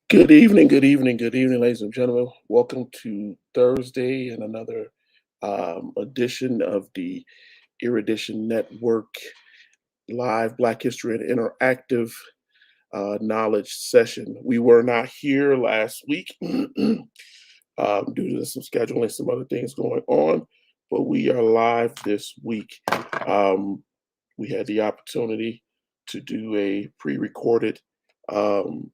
Good evening, ladies and gentlemen. Welcome to Thursday and another edition of the Erudition Network live Black History and Interactive knowledge session. We were not here last week due to some scheduling, some other things going on, but we are live this week. Um, we had the opportunity to do a pre-recorded um,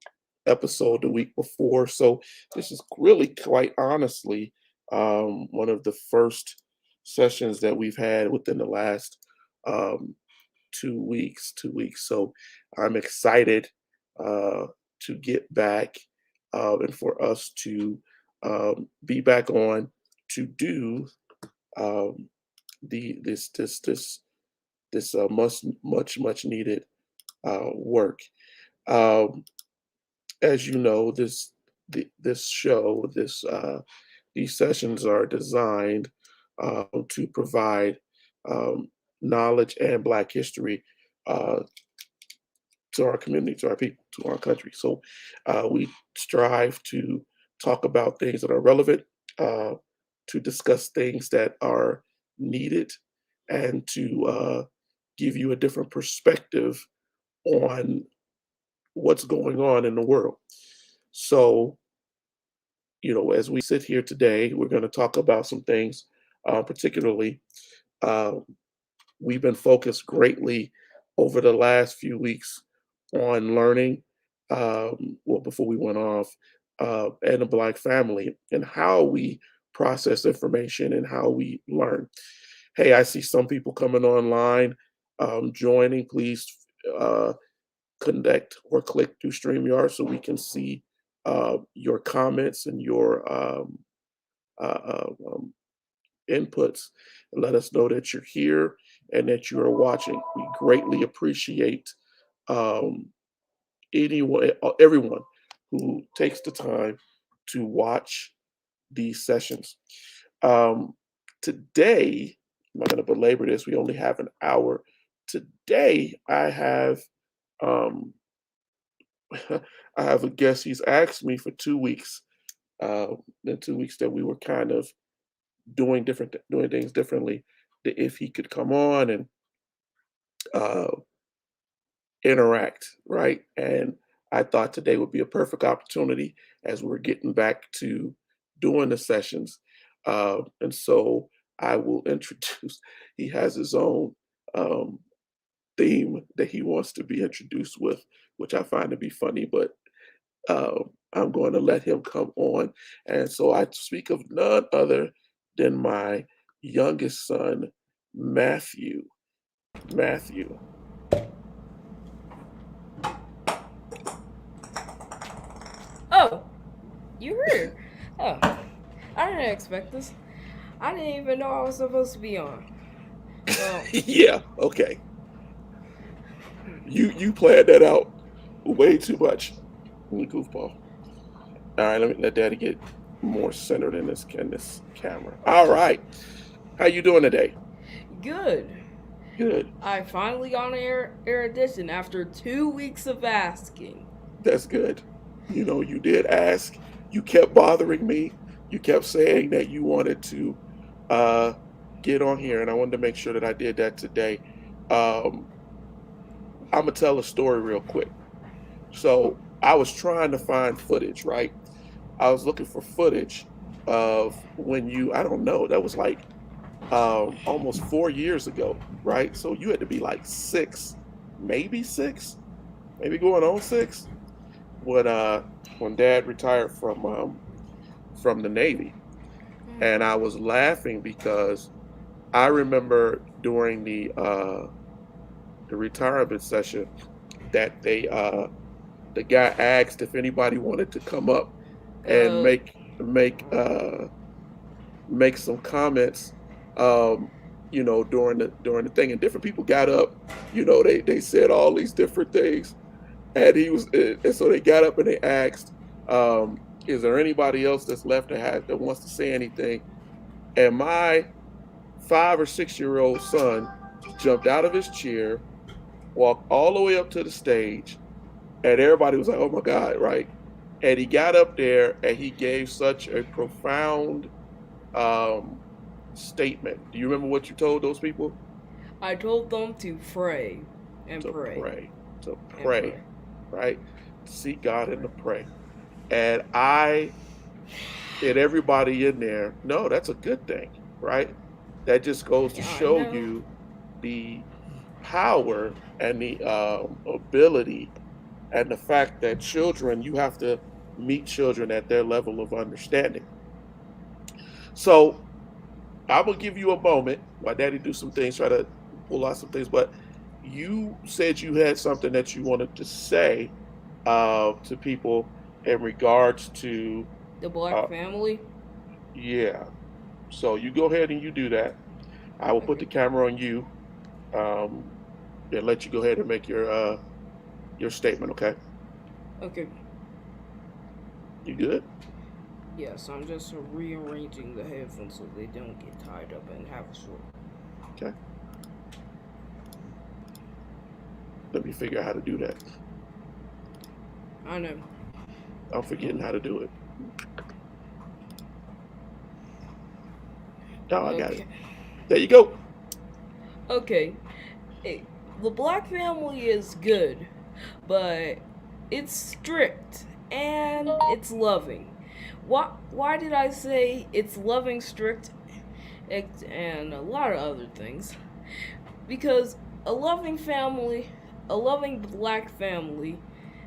episode the week before, so this is really, quite honestly, one of the first sessions that we've had within the last um, 2 weeks. 2 weeks, so I'm excited to get back and for us to be back on to do um, the this much needed work. Um, as you know, this show these sessions are designed to provide um, knowledge and Black history uh, to our community, to our people, to our country. So we strive to talk about things that are relevant, uh, to discuss things that are needed, and to give you a different perspective on what's going on in the world. So, as we sit here today, we're going to talk about some things, particularly. Uh, we've been focused greatly over the last few weeks on learning, well, before we went off, and the Black family and how we process information and how we learn. Hey, I see some people coming online, joining. Please uh, connect or click through StreamYard so we can see your comments and your inputs, and let us know that you're here and that you are watching. We greatly appreciate um, everyone who takes the time to watch these sessions. Um, Today, I'm not going to belabor this. We only have an hour. Today, I have um, I have a guest. He's asked me for 2 weeks. The 2 weeks that we were kind of doing things differently, that if he could come on and uh, interact, right? And I thought today would be a perfect opportunity as we're getting back to doing the sessions. And so I will introduce. He has his own um, theme that he wants to be introduced with, which I find to be funny, but I'm going to let him come on. And so I speak of none other than my youngest son, Matthew. Matthew. Oh, you heard. Oh, I didn't expect this. I didn't even know I was supposed to be on. Well, Yeah, okay. You planned that out way too much. Goofball. All right, let me let Daddy get more centered in this camera. All right, how you doing today? good. Good. I finally got an erudition after 2 weeks of asking. That's good. You did ask. You kept bothering me. You kept saying that you wanted to uh, get on here, and I wanted to make sure that I did that today. Um, I'm gonna tell a story real quick. So I was trying to find footage, right? I was looking for footage of when I don't know, that was like almost 4 years ago, right? So you had to be like six, maybe six, maybe going on six, when Dad retired from the Navy. And I was laughing because I remember during the retirement session that the guy asked if anybody wanted to come up and Uh, make some comments, um, during the thing, and different people got up. They said all these different things, and so they got up and they asked, "Is there anybody else that's left that wants to say anything?" And my 5 or 6 year old son jumped out of his chair, walked all the way up to the stage, and everybody was like, "Oh my God!" Right? And he got up there and he gave such a profound um, statement. Do you remember what you told those people? I told them to pray and To pray pray, to and pray, pray. right? Seek God and to pray. And I and everybody in there, no, that's a good thing, right? That just goes to Yeah, I show know. you the power and the ability and the fact that children, you have to meet children at their level of understanding. So I'm gonna give you a moment while Daddy do some things, try to pull out some things. But you said you had something that you wanted to say to people in regards to, The black uh, family. yeah. So you go ahead and you do that. I will put Okay. the camera on you um, and let you go ahead and make your statement. Okay, Okay. you good? Yes, I'm just rearranging the headphones so they don't get tied up and have a short. Okay. Let me figure out how to do that. I know. I'm forgetting how to do it. Oh, I got it. Okay. There you go. Okay. The black family is good, but it's strict and it's loving. Why did I say it's loving, strict, and a lot of other things? Because a loving family, a loving black family,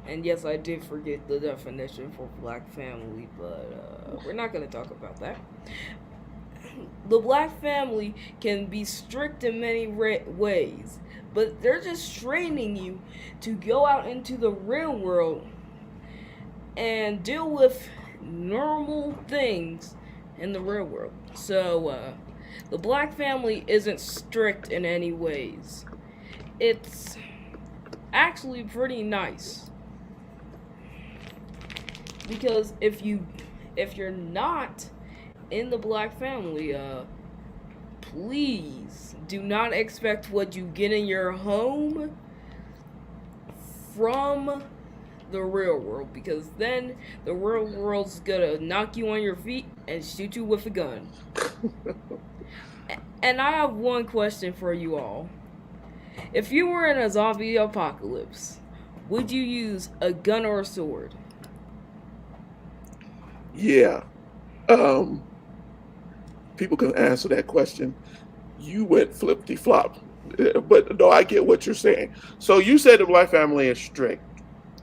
and yes, I did forget the definition for black family, but we're not going to talk about that. The black family can be strict in many ways, but they're just training you to go out into the real world and deal with normal things in the real world. So, the black family isn't strict in any ways. It's actually pretty nice because if you're not in the black family, please do not expect what you get in your home from the real world, because then the real world's gonna knock you on your feet and shoot you with a gun. And I have one question for you all. If you were in a zombie apocalypse, would you use a gun or a sword? Yeah. Um, People can answer that question. You went flippity flop. But no, I get what you're saying. So you said the black family is strict.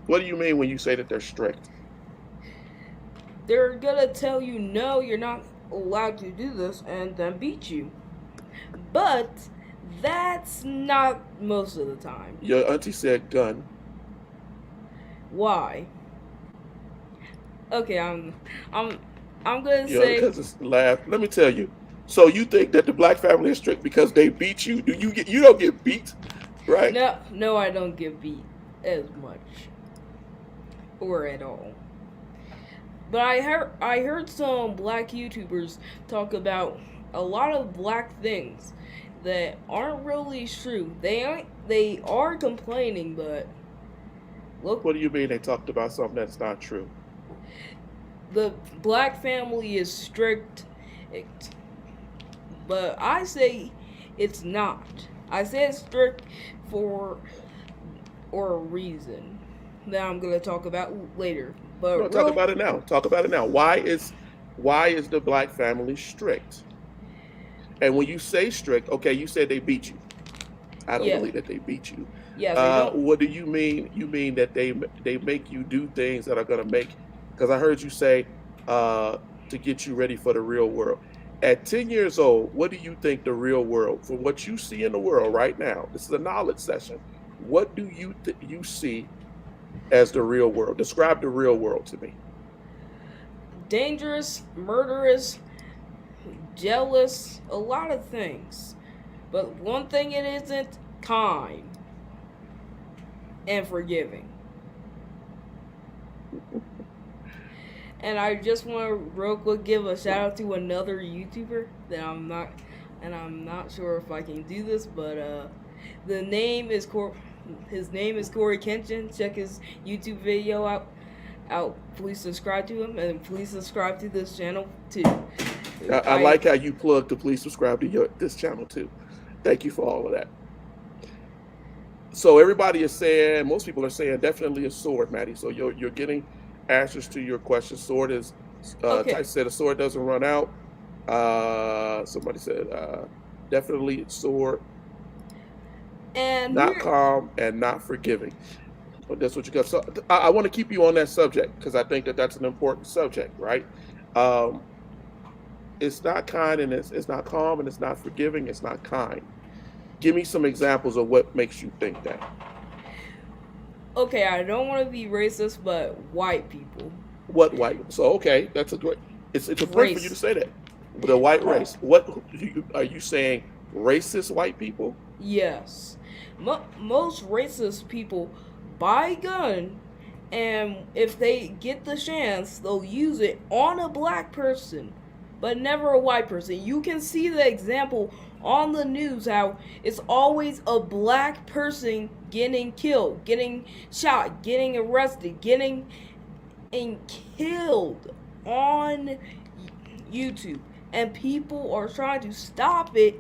What do you mean when you say that they're strict? They're gonna tell you no, you're not allowed to do this, and then beat you. But that's not most of the time. Your auntie said gun. Why? Okay, I'm I'm gonna You know, say because it's laugh. Let me tell you. So you think that the black family is strict because they beat you? Do you get? You don't get beat, right? no, I don't get beat as much or at all. But I heard some black YouTubers talk about a lot of black things that aren't really true. They are complaining, but look, What do you mean they talked about something that's not true? the black family is strict, but I say it's not. I say it's strict for or a reason that I'm gonna talk about later. No, But talk real about it now. Talk about it now. Why is the black family strict? And when you say strict, okay, you said they beat you. I don't yeah, believe that they beat you. they don't. What do you mean? You mean that they make you do things that are going to make? Because I heard you say to get you ready for the real world. At 10 years old, what do you think the real world, from what you see in the world right now? This is a knowledge session. What do you see as the real world? Describe the real world to me. Dangerous, murderous, jealous, a lot of things. But one thing it isn't, kind and forgiving. And I just want to real quick give a shout out to another YouTuber that I'm not sure if I can do this, but the name is his name is Corey Kenshin. Check his YouTube video out. out, please subscribe to him, and please subscribe to this channel too. I like how you plug to please subscribe to this channel too. Thank you for all of that. So everybody is saying, most people are saying definitely a sword, Maddie. So you're getting answers to your question. Sword is, Okay. Ty said a sword doesn't run out. Somebody said definitely sword, And not calm and not forgiving. But that's what you got. So I want to keep you on that subject because I think that that's an important subject, right? It's not kind and it's not calm and it's not forgiving. It's not kind. Give me some examples of what makes you think that. okay, I don't want to be racist, but white people. What white? So okay, that's a great. It's important for you to Race. say that. The white race. What are you saying? Racist white people? Yes. Most racist people buy a gun, and if they get the chance, they'll use it on a black person, but never a white person. You can see the example on the news how it's always a black person getting killed, getting shot, getting arrested, getting and killed on YouTube. And people are trying to stop it,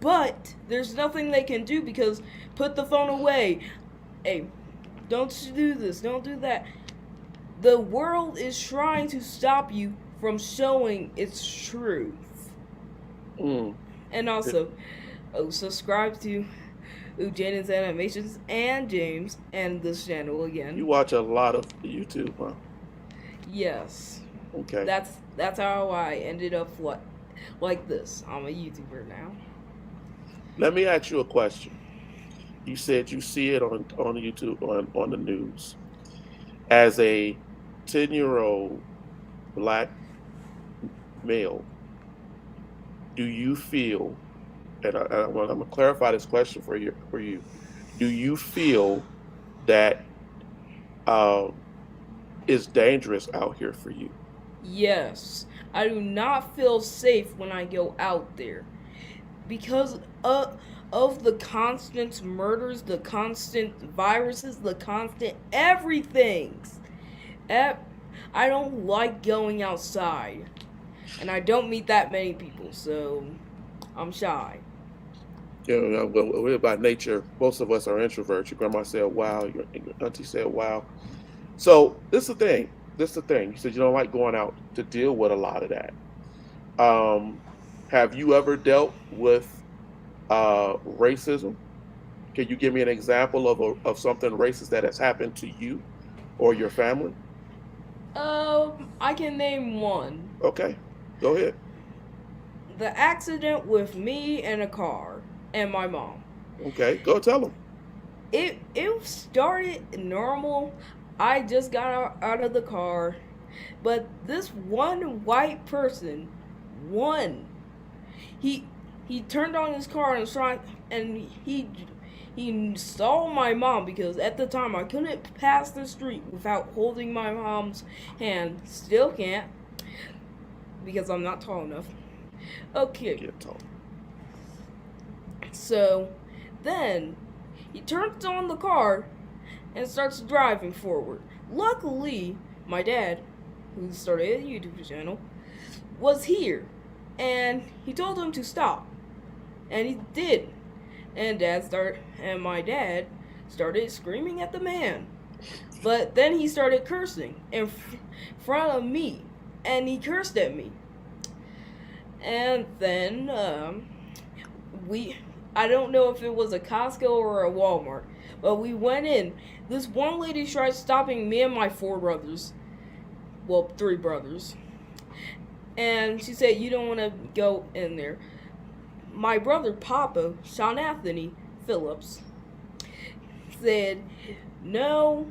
but there's nothing they can do because put the phone away. Hey, don't do this, don't do that. The world is trying to stop you from showing its truth. Mm. And also, subscribe to Jaden's Animations and James and this channel again. You watch a lot of YouTube, huh? Yes. Okay. That's how I ended up like this. I'm a YouTuber now. Let me ask you a question. You said you see it on YouTube on the news. As a 10-year-old black male, do you feel, and I'm going to clarify this question for you, do you feel that it's dangerous out here for you? Yes. I do not feel safe when I go out there because of the constant murders, the constant viruses, the constant everything's. I don't like going outside, and I don't meet that many people, so I'm shy. You know, we're by nature. Most of us are introverts. Your grandma said, "Wow." Your auntie said, "Wow." So this is the thing. This is the thing. You said you don't like going out to deal with a lot of that. Have you ever dealt with racism? Can you give me an example of something racist that has happened to you or your family? I can name one. Okay, go ahead. The accident with me and a car and my mom. Okay, go tell them. It started normal. I just got out of the car, but this one white person, one, he he turned on his car and was trying, and he saw my mom because at the time I couldn't pass the street without holding my mom's hand. Still can't because I'm not tall enough. Okay. Get tall. So then he turns on the car and starts driving forward. Luckily, my dad, who started a YouTube channel, was here and he told him to stop. And he did. And my dad started screaming at the man. But then he started cursing in front of me, and he cursed at me. And then I don't know if it was a Costco or a Walmart, but we went in. This one lady tried stopping me and my 4 brothers. Well, 3 brothers. And she said, "You don't want to go in there." My brother, Papa, Sean Anthony Phillips, said no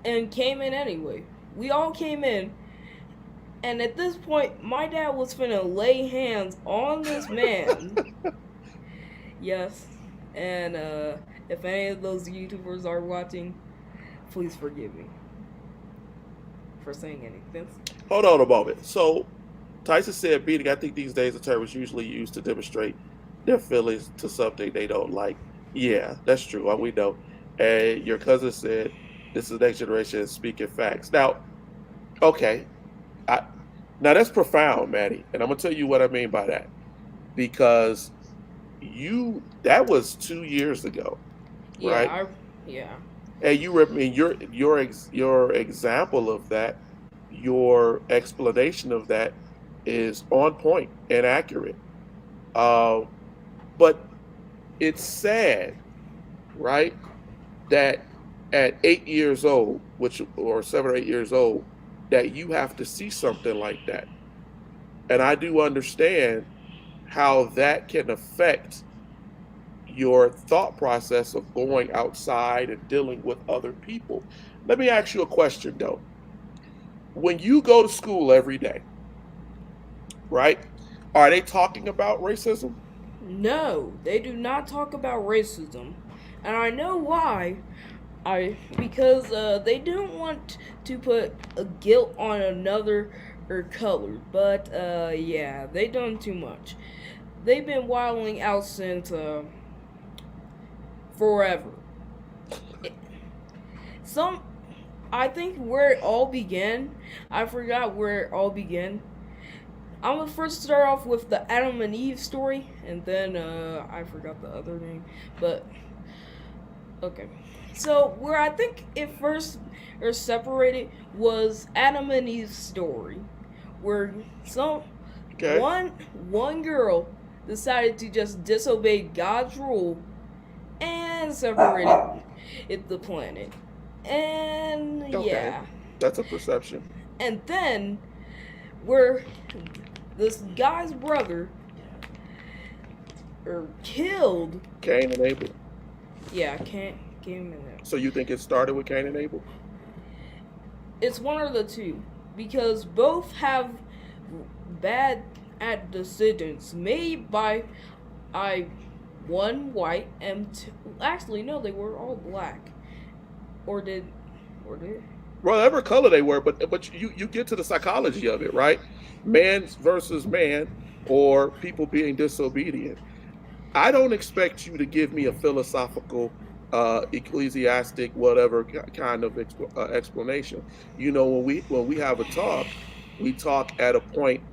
and came in anyway. We all came in. And at this point, my dad was finna lay hands on this man. Yes. And if any of those YouTubers are watching, please forgive me for saying anything. Hold on a moment. So Tyson said beating, I think these days the term is usually used to demonstrate their feelings to something they don't like. Yeah, that's true. We know. And your cousin said This is the next generation speaking facts. Now, okay, I, now that's profound, Maddie, and I'm gonna tell you what I mean by that because that was 2 years ago, Yeah, right? I yeah. And I mean, your example of that, your explanation of that is on point and accurate. Uh, but it's sad, right, that at 8 years old, which or 7 or 8 years old, that you have to see something like that. And I do understand how that can affect your thought process of going outside and dealing with other people. Let me ask you a question though. When you go to school every day, right? Are they talking about racism? No, they do not talk about racism. And I know why. I because they don't want to put a guilt on another or color. But yeah, they done too much. They've been wilding out since forever. It, some I think where it all began, I forgot where it all began. I'm gonna first start off with the Adam and Eve story, and then I forgot the other name, but okay. So where I think it first or separated was Adam and Eve's story, where some Okay. one one girl decided to just disobey God's rule and separated the planet, and Okay. yeah, That's a perception. and then where this guy's brother killed. Cain and Abel. Yeah, can't came in there. So you think it started with Cain and Abel? It's one of the two because both have bad at decisions made by I one white and actually no, they were all black, or did or did Well, whatever color they were, but you get to the psychology of it, right? Man versus man, or people being disobedient. I don't expect you to give me a philosophical, ecclesiastic, whatever kind of explanation. You know, when we have a talk, we talk at a point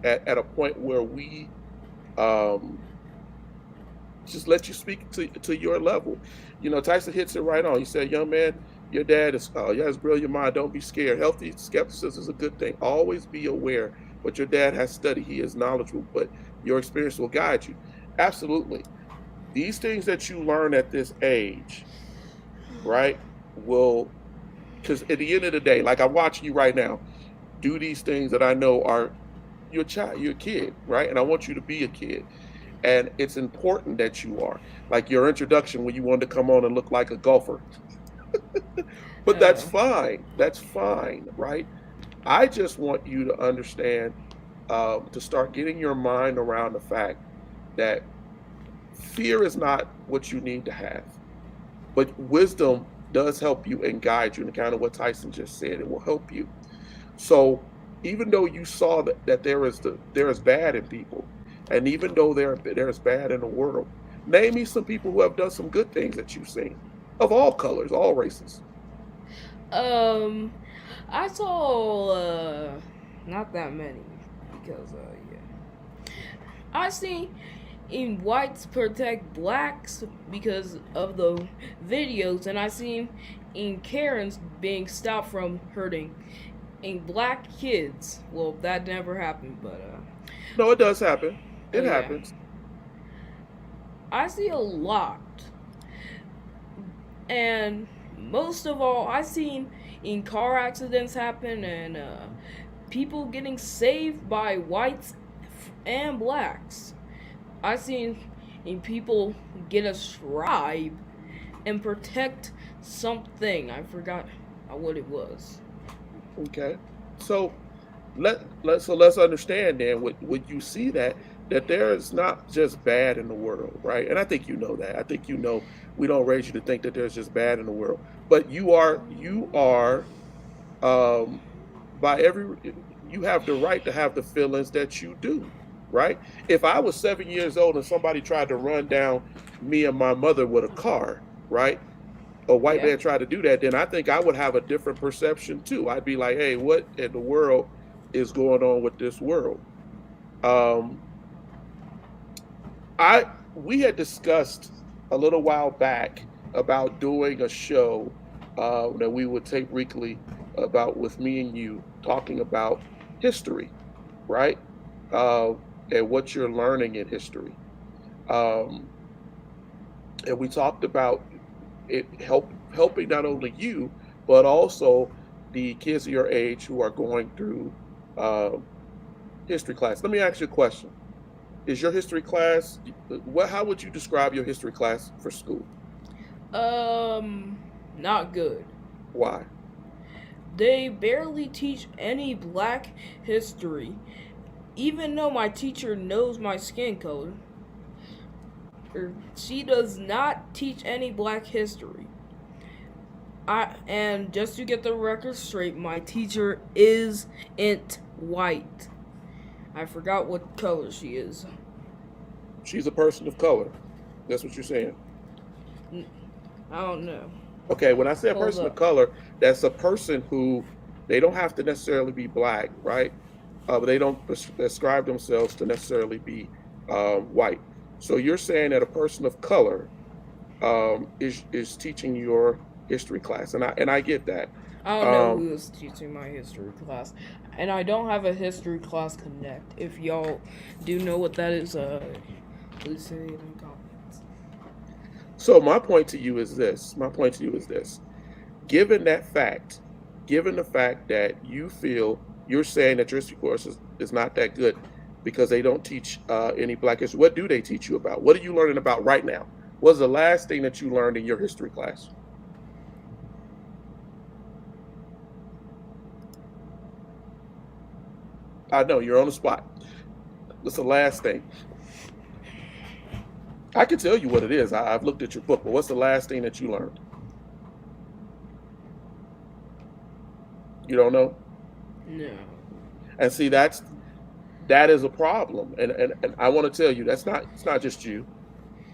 at a point where we um, just let you speak to your level. You know, Tyson hits it right on. He said, "Young man, your dad is you has brilliant mind. Don't be scared. Healthy skepticism is a good thing. Always be aware. But your dad has studied. He is knowledgeable. But your experience will guide you. Absolutely. These things that you learn at this age, right, will because at the end of the day, like I'm watching you right now, do these things that I know are your child, your kid, right? And I want you to be a kid. And it's important that you are. Like your introduction when you wanted to come on and look like a golfer. But that's uh, fine. That's fine, right? I just want you to understand, to start getting your mind around the fact that fear is not what you need to have, but wisdom does help you and guide you. And kind of what Tyson just said, it will help you. So even though you saw that there is bad in people, and even though there's bad in the world, name me some people who have done some good things that you've seen, of all colors, all races. um I saw not that many because yeah, I see in whites protect blacks because of the videos, and I seen in Karens being stopped from hurting in black kids. Well, that never happened, but No, it does happen. oh It yeah, happens. I see a lot, and most of all, I seen in car accidents happen and people getting saved by whites and blacks. I seen in people get a scribe and protect something. I forgot what it was. Okay. So let's understand then when you see that there is not just bad in the world, right? And I think you know that. I think you know we don't raise you to think that there's just bad in the world. But you are um by every you have the right to have the feelings that you do, right? If I was 7 years old and somebody tried to run down me and my mother with a car, right? a white Yeah. man tried to do that, then I think I would have a different perception too. I'd be like, hey, what in the world is going on with this world? Um, I we had discussed a little while back about doing a show that we would tape weekly about with me and you talking about history, right? Uh, and what you're learning in history. Um, and we talked about it helping not only you but also the kids of your age who are going through uh, history class. Let me ask you a question: is your history class what? How would you describe your history class for school? Um, Not good. Why? They barely teach any black history. Even though my teacher knows my skin color, she does not teach any black history. And just to get the record straight, my teacher isn't white. I forgot what color she is. She's a person of color. That's what you're saying. I don't know. Okay, when I say a Hold person of up. color, that's a person who they don't have to necessarily be black, right? But they don't describe themselves to necessarily be white. So you're saying that a person of color is teaching your history class, and I get that. I don't know Um, who is teaching my history class. And I don't have a history class connect. If y'all do know what that is, please say it in the comments. so my point to you is this. My point to you is this. Given that fact, given the fact that you feel you're saying that your history course is not that good because they don't teach any black history, what do they teach you about? What are you learning about right now? What's the last thing that you learned in your history class? I know you're on the spot. What's the last thing? I can tell you what it is. I've looked at your book, but what's the last thing that you learned? You don't know? No. And see, that is a problem. And I want to tell you, it's not just you.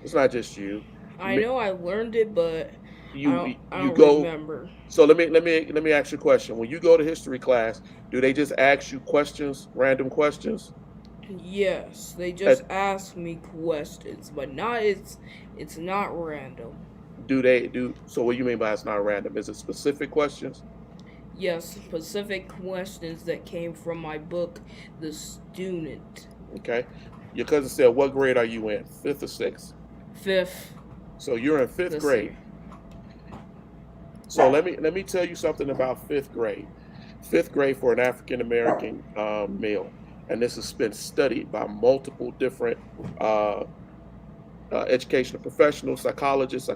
It's not just you. I know I learned it, but I You don't go. remember. So let me ask you a question. When you go to history class, do they just ask you questions, random questions? Yes, they Uh, just ask me questions, but not it's not random. do they do? So what you mean by it's not random? Is it specific questions? Yes, specific questions that came from my book, The Student. Okay. Your cousin said, "What grade are you in? Fifth or sixth?" Fifth So you're in fifth this grade. year. So let me tell you something about fifth grade. Fifth grade for an African American male, and this has been studied by multiple different uh, educational professionals, psychologists.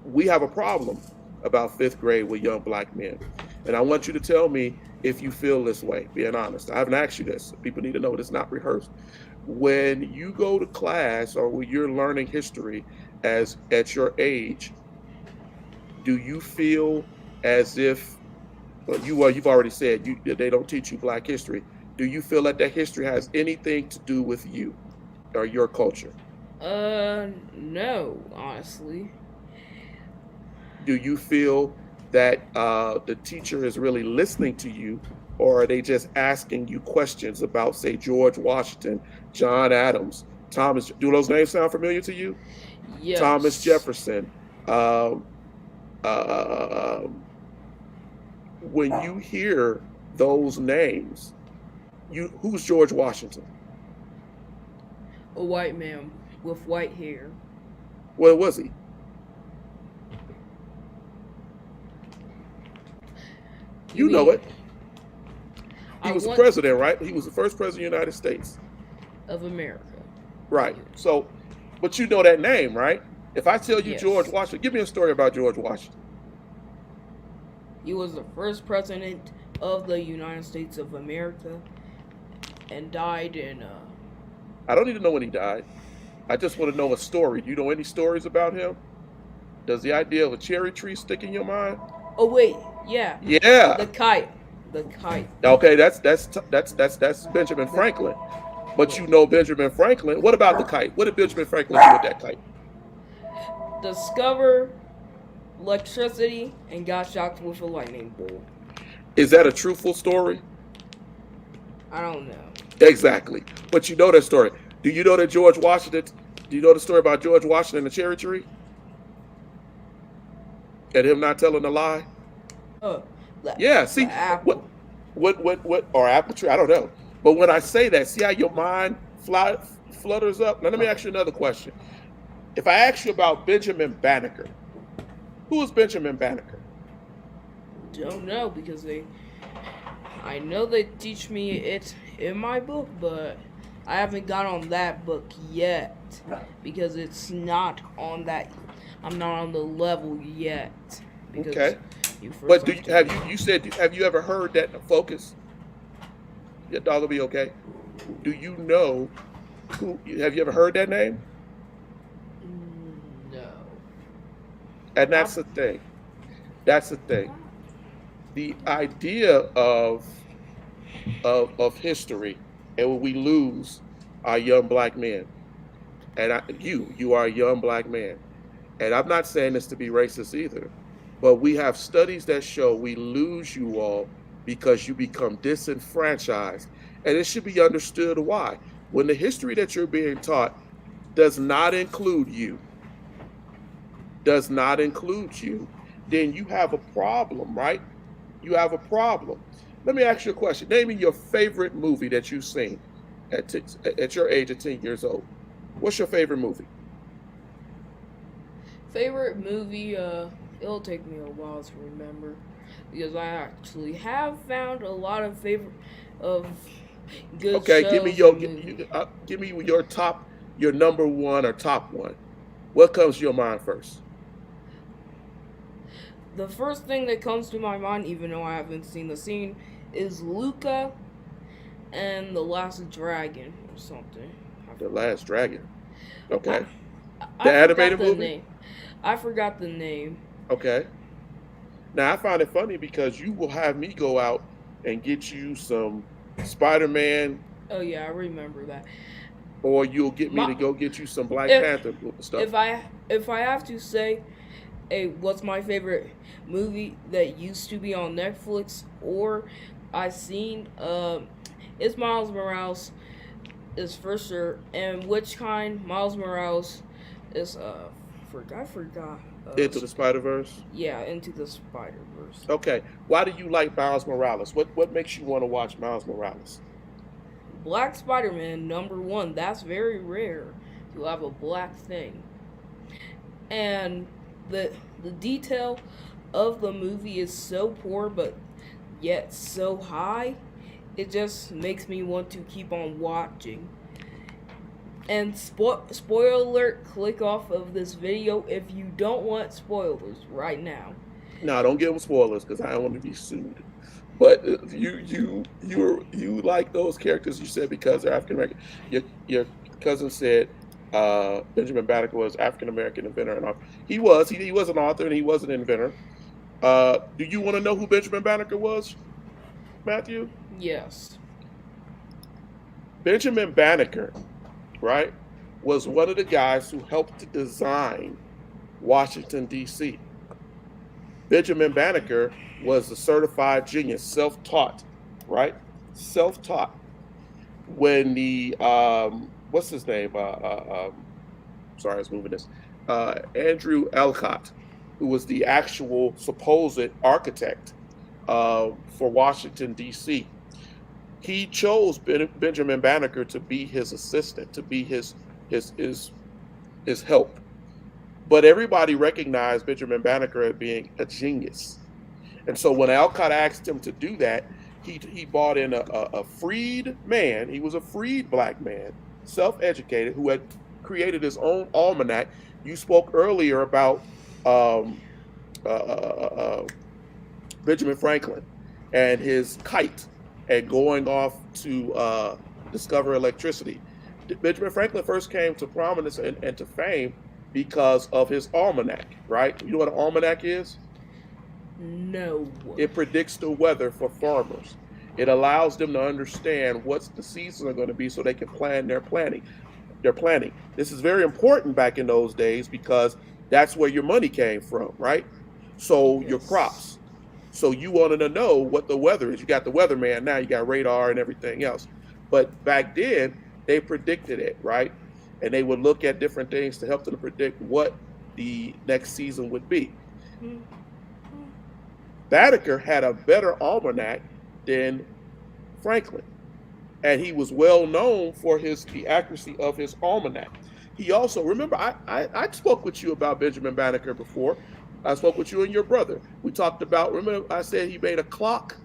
We have a problem about fifth grade with young black men, and I want you to tell me if you feel this way. Being honest, I haven't asked you this. People need to know it's not rehearsed. When you go to class or when you're learning history as at your age, do you feel as if you've already said they don't teach you black history? Do you feel that history has anything to do with you or your culture? No, honestly. Do you feel that the teacher is really listening to you, or are they just asking you questions about, say, George Washington, John Adams, Thomas? Do those names sound familiar to you? Thomas Yes. Jefferson. Um, um, when you hear those names, who's George Washington? A white man with white hair. Where was he? You You know mean it. He I was the want president, right? He was the first president of the United States. of America. Right. So, but you know that name, right? If I tell you George Yes. Washington, give me a story about George Washington. He was the first president of the United States of America and died in I don't need to know when he died. I just want to know a story. Do you know any stories about him? Does the idea of a cherry tree stick in your mind? oh wait, yeah. The Yeah. kite. The kite. Okay, that's Benjamin The Franklin. But yeah. you know Benjamin Franklin. What about the kite? What did Benjamin Franklin do with that kite? Discover electricity and got shocked with a lightning bolt. Is that a truthful story? I don't know. Exactly. But you know that story. Do you know that George Washington? Do you know the story about George Washington and the cherry tree and him not telling a lie? Oh, the Yeah. the See what, apple. or apple tree? I don't know. But when I say that, see how your mind flutters up. Now let me ask you another question. If I ask you about Benjamin Banneker, who is Benjamin Banneker? Don't know because they. I know they teach me it in my book, but I haven't got on that book yet because it's not on that. I'm not on the level yet because Okay. you first But do have you to. have you said have you ever heard that focus? Your dog will be okay. Do you know who? Have you ever heard that name? No. And I, that's the thing. That's the thing. The idea of history, and when we lose our young black men, and you are a young black man, and I'm not saying this to be racist either, but we have studies that show we lose you all because you become disenfranchised, and it should be understood why. When the history that you're being taught does not include you, does not include you, then you have a problem, right? You have a problem. Let me ask you a question. Name me your favorite movie that you've seen at your age of 10 years old. What's your favorite movie? favorite movie. It'll take me a while to remember because I actually have found a lot of favorite of good Okay, give me shows and movies. give me your top, your number one or top one. What comes to your mind first? The first thing that comes to my mind, even though I haven't seen the scene, is Luca and the Last Dragon or something. I The forgot. Last Dragon. I Okay. The I forgot animated the movie? name. I forgot the name. Okay. Now I find it funny because you will have me go out and get you some Spider-Man, Oh yeah, I remember that. or you'll get me My to go get you some Black if Panther stuff. if I have to say, hey, what's my favorite movie that used to be on Netflix or I seen? It's Miles Morales is for sure, and which kind Miles Morales is I forgot. Into the Spider-Verse. Yeah, Into the Spider Verse. Okay. Why do you like Miles Morales? What makes you want to watch Miles Morales? Black Spider Man #1. That's very rare to have a black thing, and the the detail of the movie is so poor, but yet so high. It just makes me want to keep on watching. And spoiler alert, click off of this video if you don't want spoilers right now. No, don't give them spoilers because I don't want to be sued. But you like those characters you said because they're African American. Your cousin said Benjamin Banneker was African American inventor and author. He was an author and he was an inventor. Do you want to know who Benjamin Banneker was, Matthew? Yes. Benjamin Banneker, right, was one of the guys who helped to design Washington D.C. Benjamin Banneker was a certified genius, self-taught, right? Self-taught. When the what's his name? Sorry, I was moving this. Andrew Elcott, who was the actual supposed architect for Washington D.C. He chose Benjamin Banneker to be his assistant, to be his his his help. But everybody recognized Benjamin Banneker as being a genius. And so when Alcott asked him to do that, he brought in a freed man. He was a freed black man, self-educated, who had created his own almanac. You spoke earlier about um, uh, uh, uh, Benjamin Franklin and his kite and going off to discover electricity. Benjamin Franklin first came to prominence and to fame because of his almanac, right? You know what an almanac is? No. It predicts the weather for farmers. It allows them to understand what the seasons are going to be so they can plan their planning. Their planning. This is very important back in those days because that's where your money came from, right? So your Yes. crops. So you wanted to know what the weather is. You got the weatherman now, you got radar and everything else. But back then, they predicted it, right? And they would look at different things to help them to predict what the next season would be. Banneker had a better almanac than Franklin, and he was well known for the accuracy of his almanac. He also, remember, I spoke with you about Benjamin Banneker before. I spoke with you and your brother. We talked about, remember, I said he made a clock.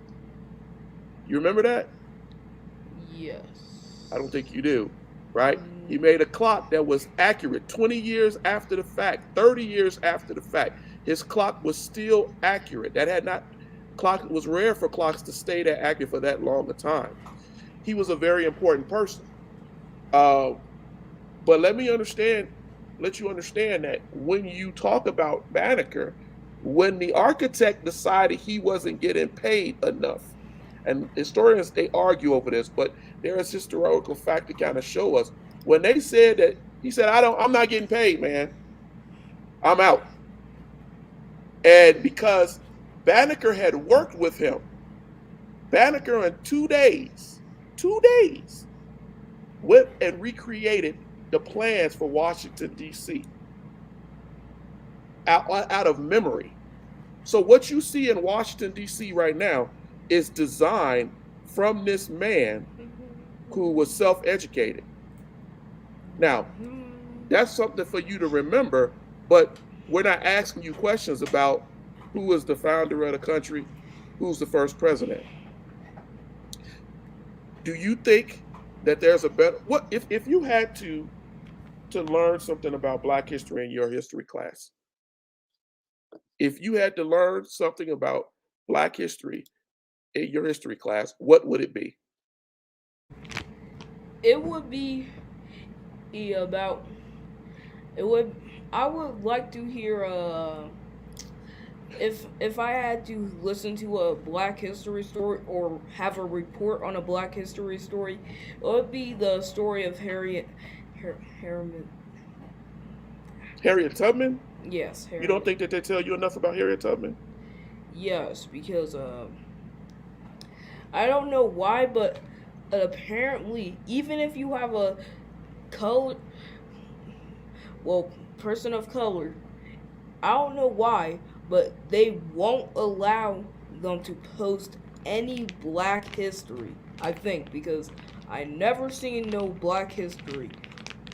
You remember that? I don't Yes. think you do, right? He made a clock that was accurate 20 years after the fact, 30 years after the fact. His clock was still accurate. That had not, clock, it was rare for clocks to stay that accurate for that long a time. He was a very important person. Uh, but let you understand that when you talk about Banneker, when the architect decided he wasn't getting paid enough, and historians they argue over this, but there is historical fact to kind of show us when they said that he said, I'm not getting paid, man. I'm out. And because Banneker had worked with him, Banneker in 2 days, went and recreated the plans for Washington, D.C. Out of memory. So what you see in Washington, D.C. right now is designed from this man who was self-educated. Now, that's something for you to remember, but we're not asking you questions about who was the founder of the country, who's the first president. Do you think that there's a better, what if you had to learn something about Black history in your history class? If you had to learn something about Black history in your history class, what would it be? It would be about. It would. I would like to hear. If I had to listen to a Black history story or have a report on a Black history story, it would be the story of Harriman. Harriet Tubman? Yes, You don't Harriet. think that they tell you enough about Harriet Tubman? Yes, because I don't know why, but apparently, even if you have a color, well, person of color, I don't know why, but they won't allow them to post any Black history. I think because I never seen no Black history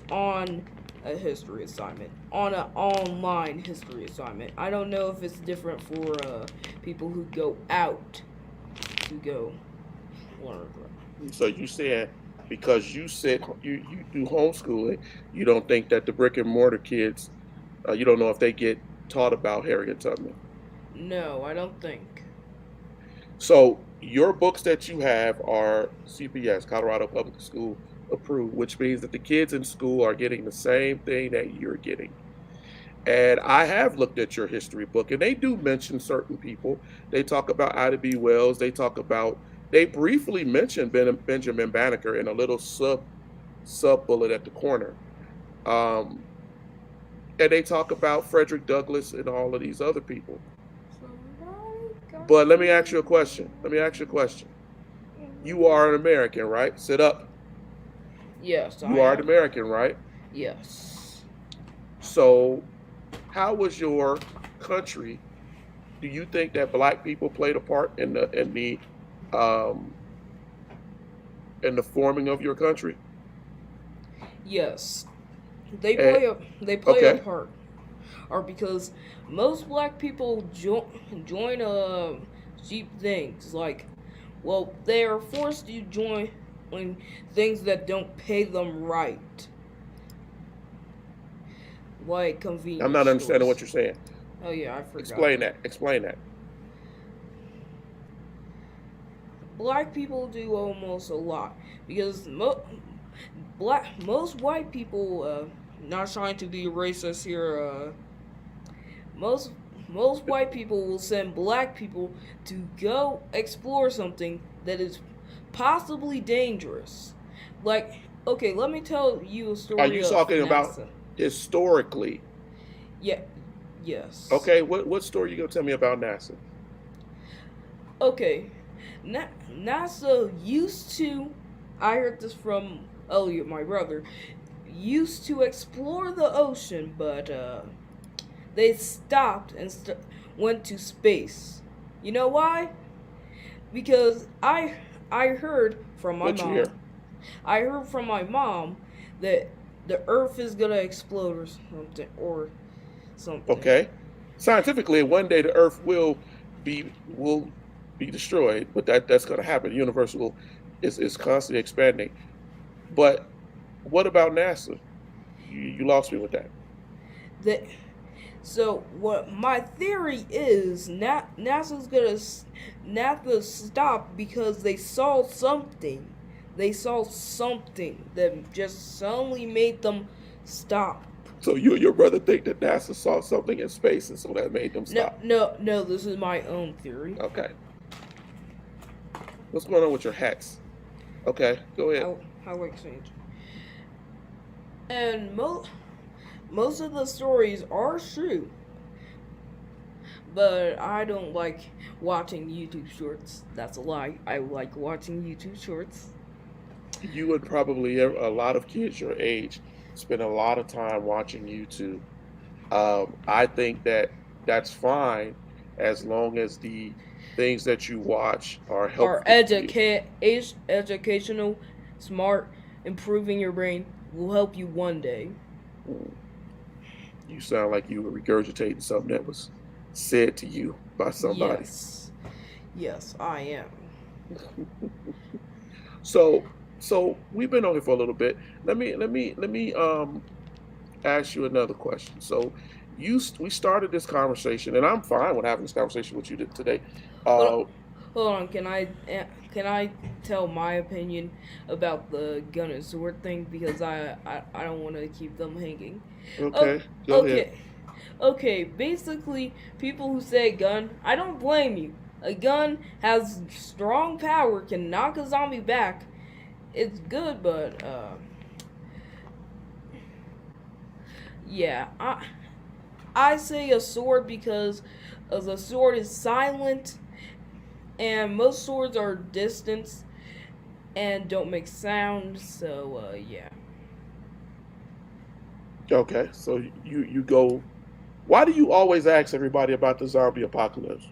on a history assignment, on an online history assignment. I don't know if it's different for people who go out to go learn. So you said because you said you do homeschooling, you don't think that the brick and mortar kids, you don't know if they get taught about Harriet Tubman. No, I don't think. So your books that you have are CPS, Colorado Public School approved, which means that the kids in school are getting the same thing that you're getting. And I have looked at your history book, and they do mention certain people. They talk about Ida B. Wells. They briefly mention Benjamin Banneker in a little sub bullet at the corner. Um, and they talk about Frederick Douglass and all of these other people. But let me ask you a question. You are an American, right? Sit up. Yes, I You are an am. American, right? Yes. So, how was your country? Do you think that Black people played a part um, in the forming of your country? Yes. And They play a okay, part. Or because most Black people join cheap things like, well, they are forced to join things that don't pay them right, like I'm convenience not understanding what stores. you're saying. Oh yeah, I forgot. Explain that. Explain that. Black people do almost a lot because most white people, not trying to be racist here, most most white people will send black people to go explore something that is possibly dangerous. Like, okay, let me tell you a Are story you of talking about NASA. historically? Yeah, Yes. Okay, what story you gonna tell me about NASA? Okay. NASA used to, I heard this from Elliot, my brother, used to explore the ocean, but they stopped and went to space. You know why? Because I heard from my What you mom. hear? I heard from my mom that the Earth is gonna explode or something something. Okay, scientifically, one day the Earth will be destroyed, but that's gonna happen. The universe is constantly expanding. But what about NASA? You lost me with that. That So what my theory is, NASA stop because they saw something. They saw something that just suddenly made them stop. So you and your brother think that NASA saw something in space, and so that made them No, stop. no, no. This is my own theory. Okay, what's going on with your hats? Okay, go ahead. How exchange. And most of the stories are true, but I don't like watching YouTube shorts. That's a lie. I like watching YouTube shorts. You and probably a lot of kids your age spend a lot of time watching YouTube. I think that that's fine as long as the things that you watch are Are helpful to you. educational, smart, improving your brain will help you one day. Mm, you sound like you were regurgitating something that was said to you by somebody. Yes. Yes, I am. So, so we've been on here for a little bit. Let me ask you another question. So, we started this conversation, and I'm fine with having this conversation with you today. Hold, Uh, hold on, can I tell my opinion about the gun and sword thing because I don't want to keep them hanging. Oh, okay, go ahead. okay. Okay, basically, people who say gun, I don't blame you. A gun has strong power, can knock a zombie back. It's good, but yeah, I say a sword because the sword is silent, and most swords are distant and don't make sound. So yeah, Okay, so you go. Why do you always ask everybody about the zombie apocalypse?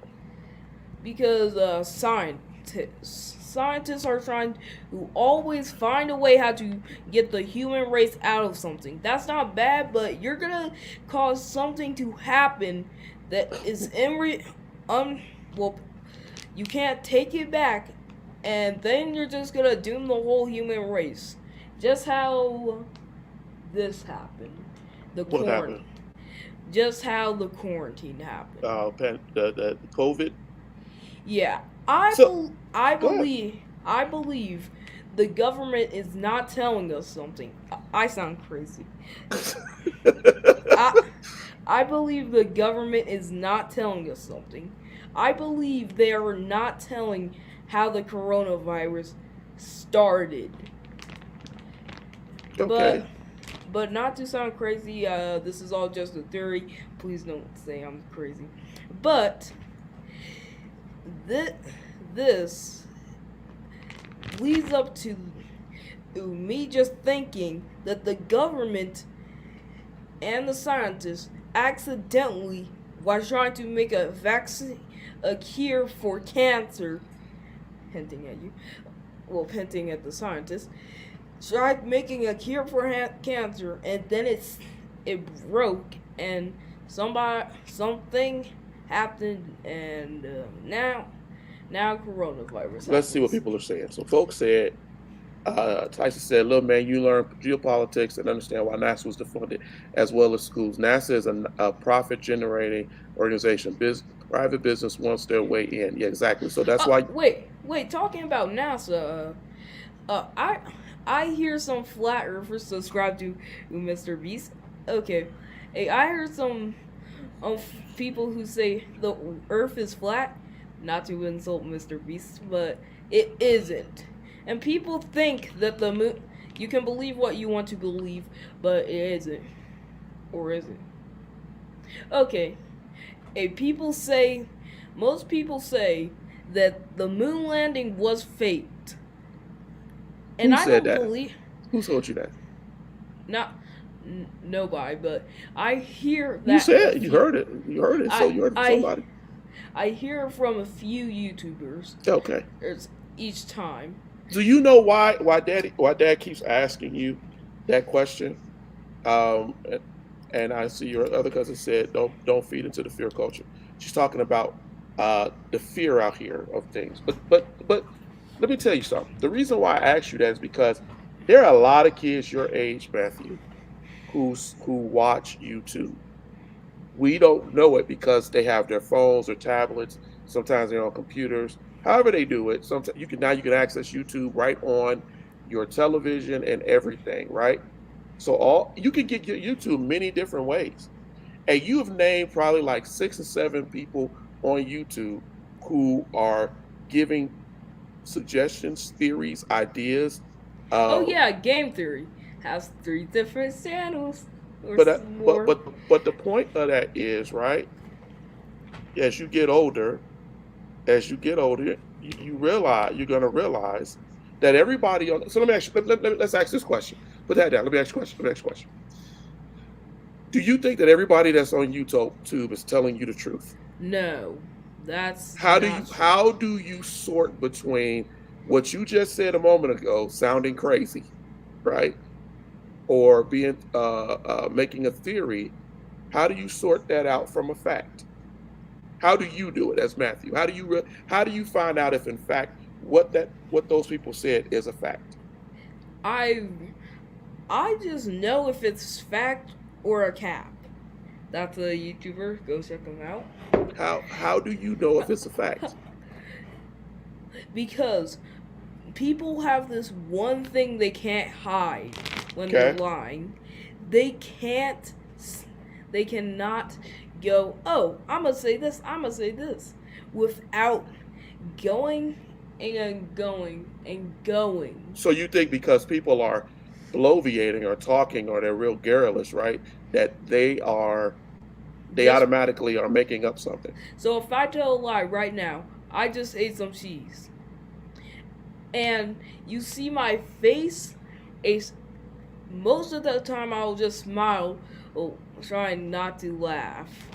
because scientists are trying to always find a way how to get the human race out of something. That's not bad, but you're gonna cause something to happen that is well, you can't take it back, and then you're just gonna doom the whole human race. Just how this happened. The What quarantine. happened? Just how the quarantine happened. The COVID. Yeah, So go I believe the government is not telling us something. I sound crazy. ahead. I I believe the government is not telling us something. I believe they are not telling how the coronavirus started. But Okay. not to sound crazy, this is all just a theory. Please don't say I'm crazy. But this this leads up to me just thinking that the government and the scientists accidentally, while trying to make a vaccine, a cure for cancer, hinting at you, well, hinting at the scientists, tried making a cure for cancer, and then it broke, and something happened, and now coronavirus Let's see what happens. people are saying. So folks said, Tyson said, "Little man, you learn geopolitics and understand why NASA was defunded, as well as schools. NASA is a profit-generating organization. Private business wants their way in. Yeah, exactly. So that's why. Wait. Talking about NASA, uh, I I hear some flat earthers subscribe to Mr. Beast. Okay, hey, I heard some people who say the Earth is flat. Not to insult Mr. Beast, but it isn't. And people think that the moon. You can believe what you want to believe, but it isn't, or is it? Okay, most people say that the moon landing was faked, and Who I said don't that? believe Who told you that? not nobody, but I hear You that a said you few. heard it. You heard it. So I you heard it from I somebody. I hear from a few YouTubers Okay. each time. Do you know why dad keeps asking you that question? Um, and I see your other cousin said, don't feed into the fear culture. She's talking about the fear out here of things. But let me tell you something. The reason why I asked you that is because there are a lot of kids your age, Matthew, who watch YouTube. We don't know it because they have their phones or tablets. Sometimes they're on computers. However they do it, sometimes you can access YouTube right on your television and everything, right? So all you can get your YouTube many different ways. And you have named probably like 6 or 7 people on YouTube who are giving suggestions, theories, ideas. Oh Um, yeah, Game Theory has 3 different channels or but more. but the point of that is right. As you get older, you realize you're going to realize that everybody on. So let me ask you. Let's ask this question. Put that down. Let me ask you a question. Let me ask you a question. Do you think that everybody that's on YouTube is telling you the truth? No, that's How do not you true. how do you sort between what you just said a moment ago, sounding crazy, right, or being making a theory? How do you sort that out from a fact? How do you do it as Matthew? How do you find out if in fact what those people said is a fact? I I just know if it's fact or a cap. That's a YouTuber. Go check him out. How do you know if it's a fact? Because people have this one thing they can't hide when they're Okay. lying. They can't. They cannot go. Oh, I'm gonna say this. I'm gonna say this, without going and going and going. So you think because people are bloviating or talking or they're real garrulous, right? That they Just automatically are making up something. so if I tell a lie right now, I just ate some cheese, and you see my face, a most of the time I'll just smile, trying not to laugh.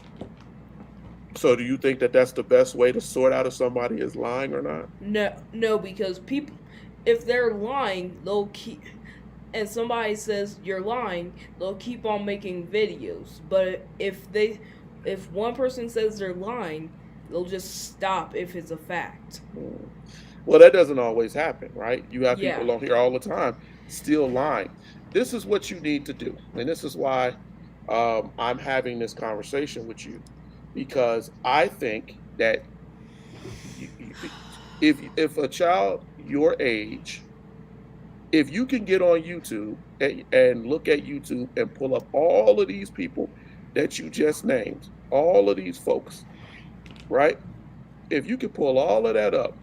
So do you think that that's the best way to sort out if somebody is lying or not? No, no, because people, if they're lying, they'll keep. And somebody says you're lying, they'll keep on making videos. But if one person says they're lying, they'll just stop if it's a fact. Mm. Well, that doesn't always happen, right? You have Yeah. people on here all the time still lying. This is what you need to do, and this is why I'm having this conversation with you because I think that you, if a child your age, if you can get on YouTube and look at YouTube and pull up all of these people that you just named, all of these folks, right? If you can pull all of that up,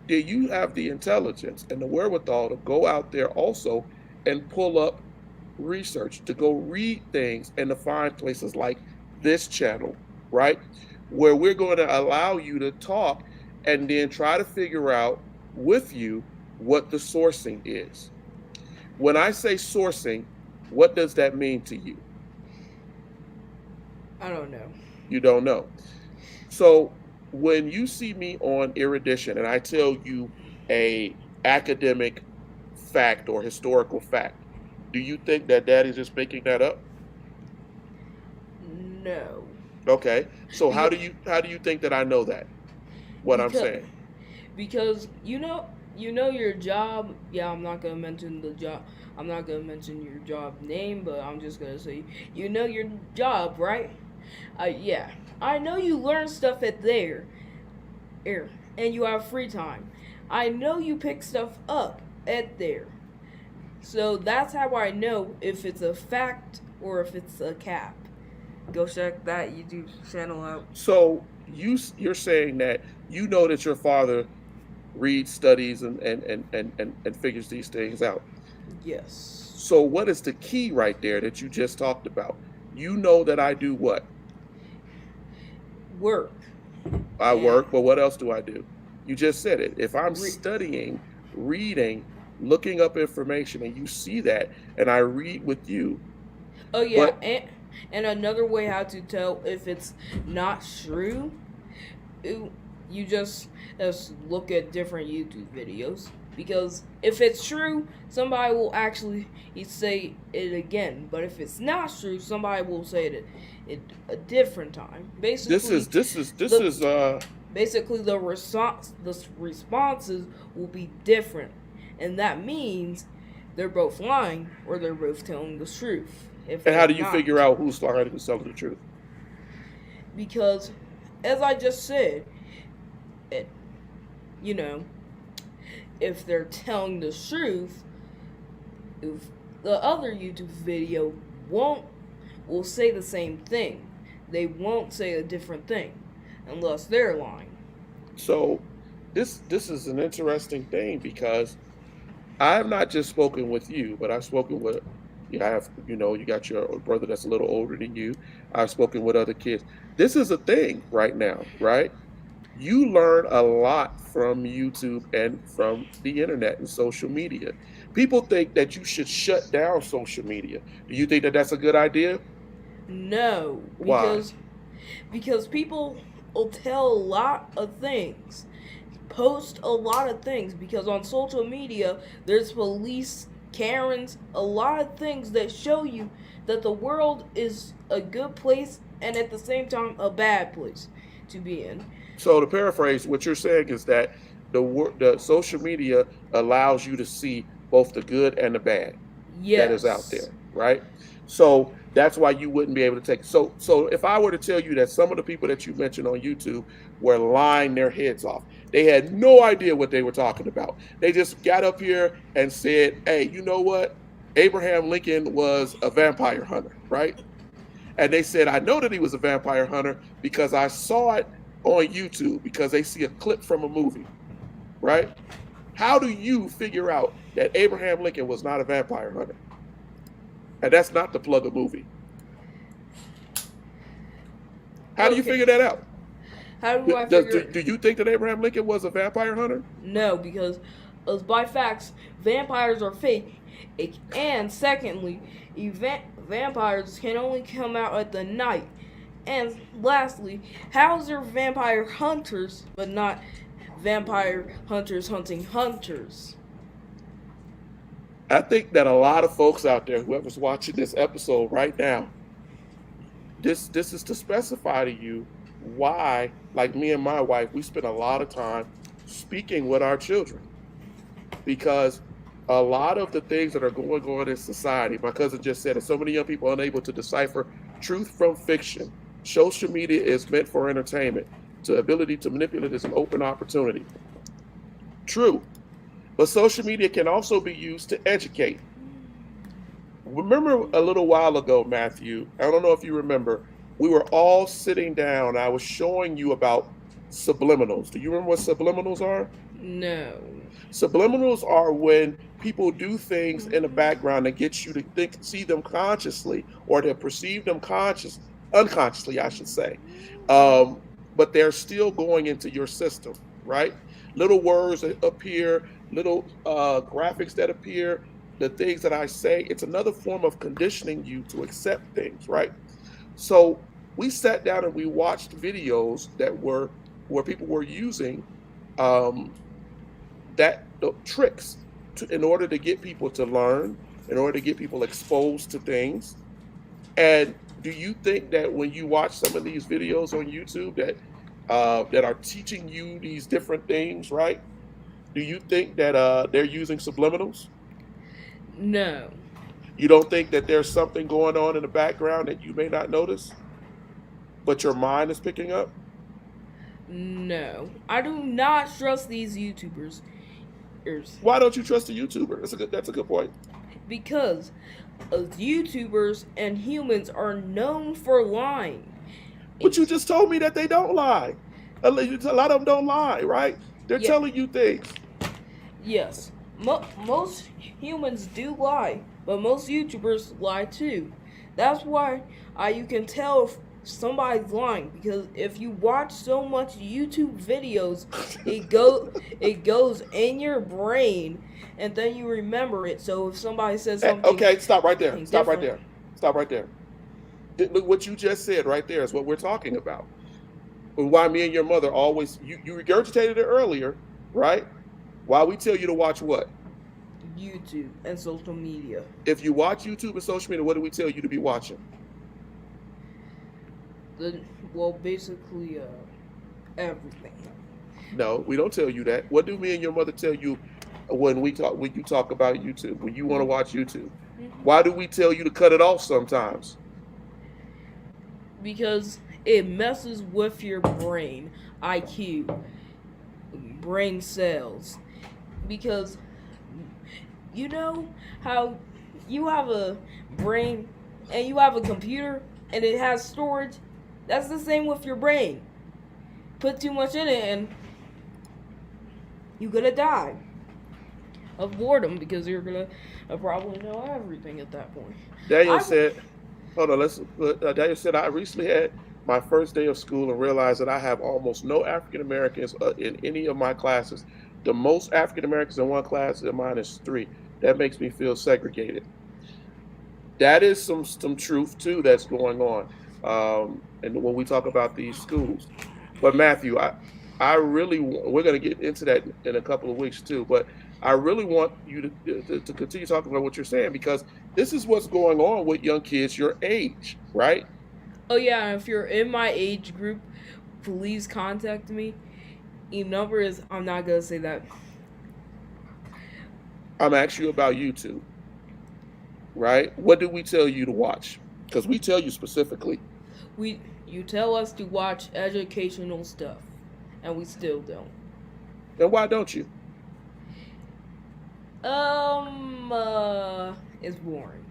then you have the intelligence and the wherewithal to go out there also and pull up research, to go read things and to find places like this channel, right? Where we're going to allow you to talk and then try to figure out with you what the sourcing is. When I say sourcing, what does that mean to you? I don't know. You don't know. So when you see me on Erudition and I tell you a academic fact or historical fact, do you think that daddy's just making that up? No. Okay. So Because how do you think that I know that? What I'm because saying. because you know your job. Yeah, I'm not gonna mention the job. I'm not gonna mention your job name, but I'm just gonna say you know your job, right? Yeah. I know you learn stuff at there, and you have free time. I know you pick stuff up at there. So that's how I know if it's a fact or if it's a cap. Go check that YouTube channel out. So you're saying that you know that your father reads, studies, and figures these things out. Yes. So what is the key right there that you just talked about? You know that I do what? work I and work, but what else do I do? You just said it. If I'm re- studying, reading, looking up information, and you see that, and I read with you, oh yeah, but and another way how to tell if it's not true, it, you just look at different YouTube videos, because if it's true, somebody will actually say it again. But if it's not true, somebody will say it a different time. this is this The is basically the responses will be different, and that means they're both lying or they're both telling the truth. If and how they're do you figure not, out who's lying and who's telling the truth? because as I just said, it, you know, if they're telling the truth, if the other YouTube video won't will say the same thing, they won't say a different thing unless they're lying. So this is an interesting thing because I have not just spoken with you, but I've spoken with you have you got your brother that's a little older than you. I've spoken with other kids. This is a thing right now, right? You learn a lot from YouTube and from the internet and social media. People think that you should shut down social media. Do you think that that's a good idea? No, Why? because people will tell a lot of things, post a lot of things, because on social media there's police, Karens, a lot of things that show you that the world is a good place and at the same time a bad place to be in. So to paraphrase, what you're saying is that the social media allows you to see both the good and the bad that is out Yes. there, right? So that's why you wouldn't be able to take. So if I were to tell you that some of the people that you mentioned on YouTube were lying their heads off, they had no idea what they were talking about. They just got up here and said, "Hey, you know what? Abraham Lincoln was a vampire hunter, right?" And they said, "I know that he was a vampire hunter because I saw it on YouTube because they see a clip from a movie, right?" How do you figure out that Abraham Lincoln was not a vampire hunter? And that's not the plug a movie. How do you Okay. figure that out? How do I Do, figure? do you think that Abraham Lincoln was a vampire hunter? No, because by facts, vampires are fake. And secondly, vampires can only come out at the night. And lastly, how's there vampire hunters but not vampire hunters hunting hunters? I think that a lot of folks out there, whoever's watching this episode right now, this is to specify to you why, like me and my wife, we spend a lot of time speaking with our children because a lot of the things that are going on in society, my cousin just said it, so many young people are unable to decipher truth from fiction. Social media is meant for entertainment. The ability to manipulate is an open opportunity. True. But social media can also be used to educate. Remember a little while ago, Matthew, I don't know if you remember, we were all sitting down. I was showing you about subliminals. Do you remember what subliminals are? No. Subliminals are when people do things in the background that gets you to think, see them consciously, or to perceive them unconsciously, I should say. Um, but they're still going into your system, right? Little words that appear, little graphics that appear, the things that I say. It's another form of conditioning you to accept things, right? So we sat down and we watched videos that were where people were using um, that tricks in order to get people to learn, in order to get people exposed to things. And do you think that when you watch some of these videos on YouTube that are teaching you these different things, right? Do you think that they're using subliminals? No. You don't think that there's something going on in the background that you may not notice, but your mind is picking up? No. I do not trust these YouTubers. Why don't you trust a YouTuber? That's a good point. Because YouTubers and humans are known for lying. But you It's just told me that they don't lie. A lot of them don't lie, right? They're yeah, telling you things. yes. Most humans do lie, but most YouTubers lie too. That's why you can tell somebody's lying, because if you watch so much YouTube videos, it goes in your brain, and then you remember it. So if somebody says something Okay, stop right there. Stop right different, there. Stop right there. Look what you just said right there is what we're talking about. And why me and your mother always you regurgitated it earlier, right? Why we tell you to watch what? YouTube and social media. If you watch YouTube and social media, what do we tell you to be watching? Basically, everything. No, we don't tell you that. What do me and your mother tell you when you talk about YouTube, when you want to watch YouTube? Why do we tell you to cut it off sometimes? Because it messes with your brain, IQ, brain cells. Because you know how you have a brain and you have a computer and it has storage? That's the same with your brain. Put too much in it and you're gonna die of boredom, because you're gonna probably know everything at that point. Daniel said, hold on, Daniel said, I recently had my first day of school and realized that I have almost no African Americans in any of my classes. The most African Americans in one class in mine is 3. That makes me feel segregated. That is some truth too that's going on. And when we talk about these schools, but Matthew, I really we're going to get into that in a couple of weeks too. But I really want you to continue talking about what you're saying, because this is what's going on with young kids your age, right? Oh yeah, if you're in my age group, please contact me. Number is, I'm not gonna say that. I'm asking you about YouTube, right? What do we tell you to watch? Because we tell you specifically. You tell us to watch educational stuff, and we still don't. Then why don't you? It's boring.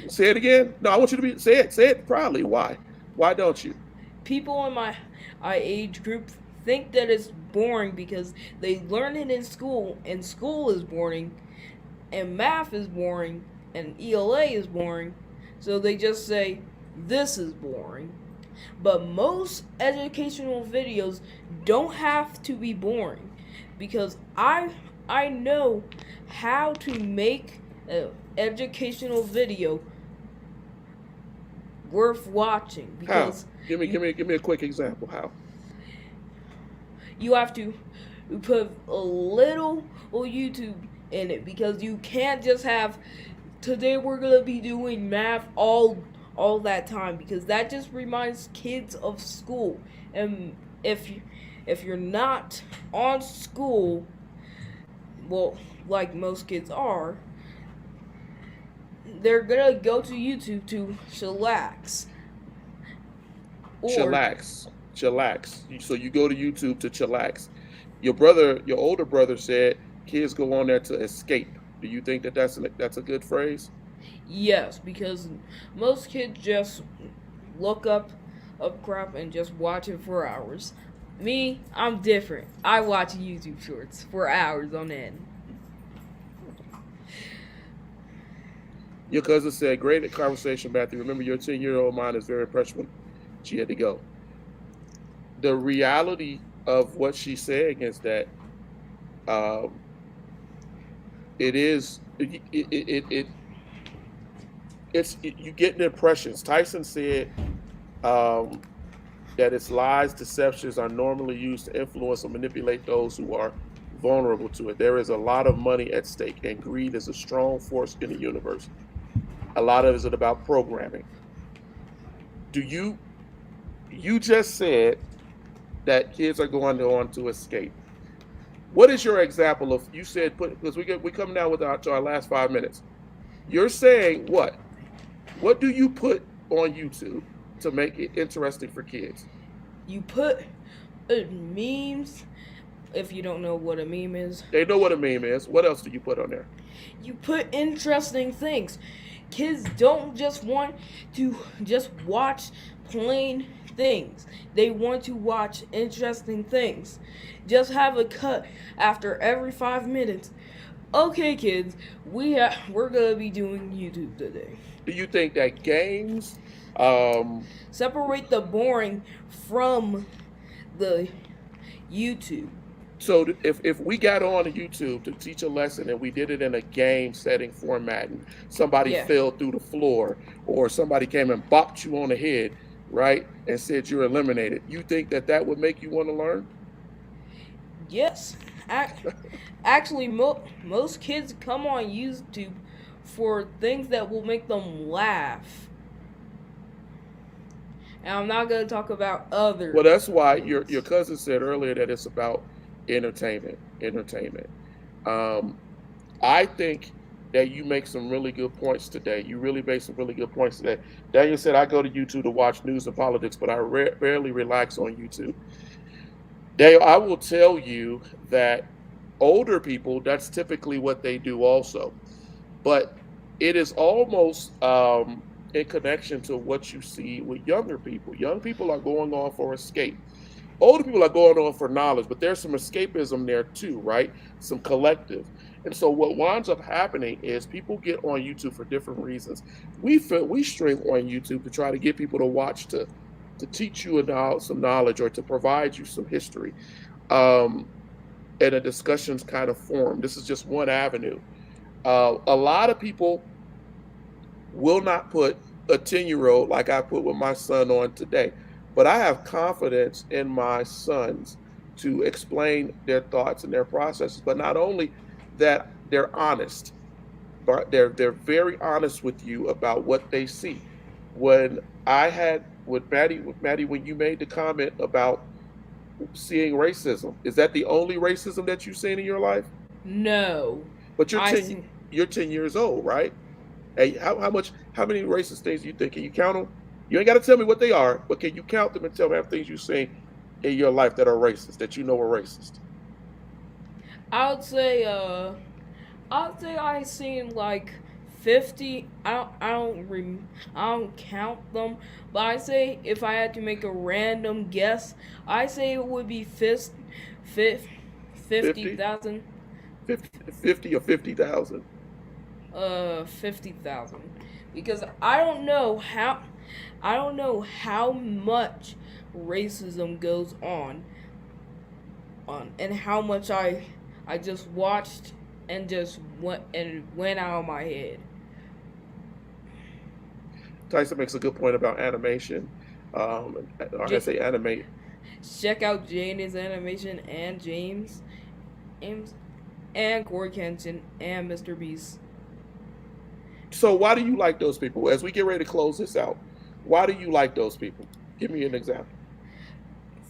Say it again. No, I want you to say it proudly. Why? Why don't you? People in my age group think that it's boring because they learn it in school, and school is boring, and math is boring, and ELA is boring, so they just say, this is boring. But most educational videos don't have to be boring, because I know how to make an educational video worth watching. Because how? Give me a quick example. How? You have to put a little YouTube in it, because you can't just have, today we're gonna be doing math all that time, because that just reminds kids of school. And if you're not on school, well, like most kids are, they're gonna go to YouTube to chillax. Chillax. So you go to YouTube to chillax. Your older brother said kids go on there to escape. Do you think that that's a good phrase? Yes, because most kids just look up crap and just watch it for hours. Me, I'm different. I watch YouTube shorts for hours on end. Your cousin said, great conversation, Matthew. Remember, your 10-year-old mind is very impressed when she had to go. The reality of what she's saying is that you get the impressions. Tyson said that its lies, deceptions are normally used to influence or manipulate those who are vulnerable to it. There is a lot of money at stake, and greed is a strong force in the universe. A lot of it is about programming. You just said that kids are going on to escape. What is your example of, you said, because we come now to our last 5 minutes. You're saying what? What do you put on YouTube to make it interesting for kids? You put memes. If you don't know what a meme is, they know what a meme is. What else do you put on there? You put interesting things. Kids don't just want to just watch plain things. They want to watch interesting things. Just have a cut after every 5 minutes. Okay, kids, we're gonna be doing YouTube today. Do you think that games Um, Separate the boring from the YouTube. so if we got on YouTube to teach a lesson and we did it in a game setting format and somebody Yeah. fell through the floor or somebody came and bopped you on the head, right, and said you're eliminated, you think that that would make you want to learn? Yes. Actually, most kids come on YouTube for things that will make them laugh. And I'm not going to talk about Well, other that's why your things. cousin said earlier that it's about entertainment. Entertainment. Um, I think that you make some really good points today. You really made some really good points today. Daniel said, I go to YouTube to watch news and politics, but I rarely relax on YouTube. Daniel, I will tell you that older people, that's typically what they do also. But it is almost in connection to what you see with younger people. Young people are going on for escape. Older people are going on for knowledge, but there's some escapism there too, right? Some collective. And so what winds up happening is people get on YouTube for different reasons. We stream on YouTube to try to get people to watch to teach you about some knowledge or to provide you some history. Um, and a discussions kind of form. This is just one avenue. A lot of people will not put a 10-year-old like I put with my son on today. But I have confidence in my sons to explain their thoughts and their processes. But not only that, they're honest, but they're very honest with you about what they see. When I had with Maddie, when you made the comment about seeing racism, is that the only racism that you've seen in your life? No. But I see. you're 10 years old, right? Hey, how many racist things do you think? Can you count them? You ain't got to tell me what they are, but can you count them and tell me how many things you've seen in your life that are racist, that you know are racist? I would say I'd say I seen like 50. I don't count them, but I say if I had to make a random guess, I say it would be fifty 50, thousand. 50 or 50,000. 50,000, because I don't know how much racism goes on and how much I just watched and just went out of my head. Tyson makes a good point about animation. Or I J- say animate. Check out Jane's animation and James and Corey Kenshin and Mr. Beast. So why do you like those people? As we get ready to close this out, why do you like those people? Give me an example.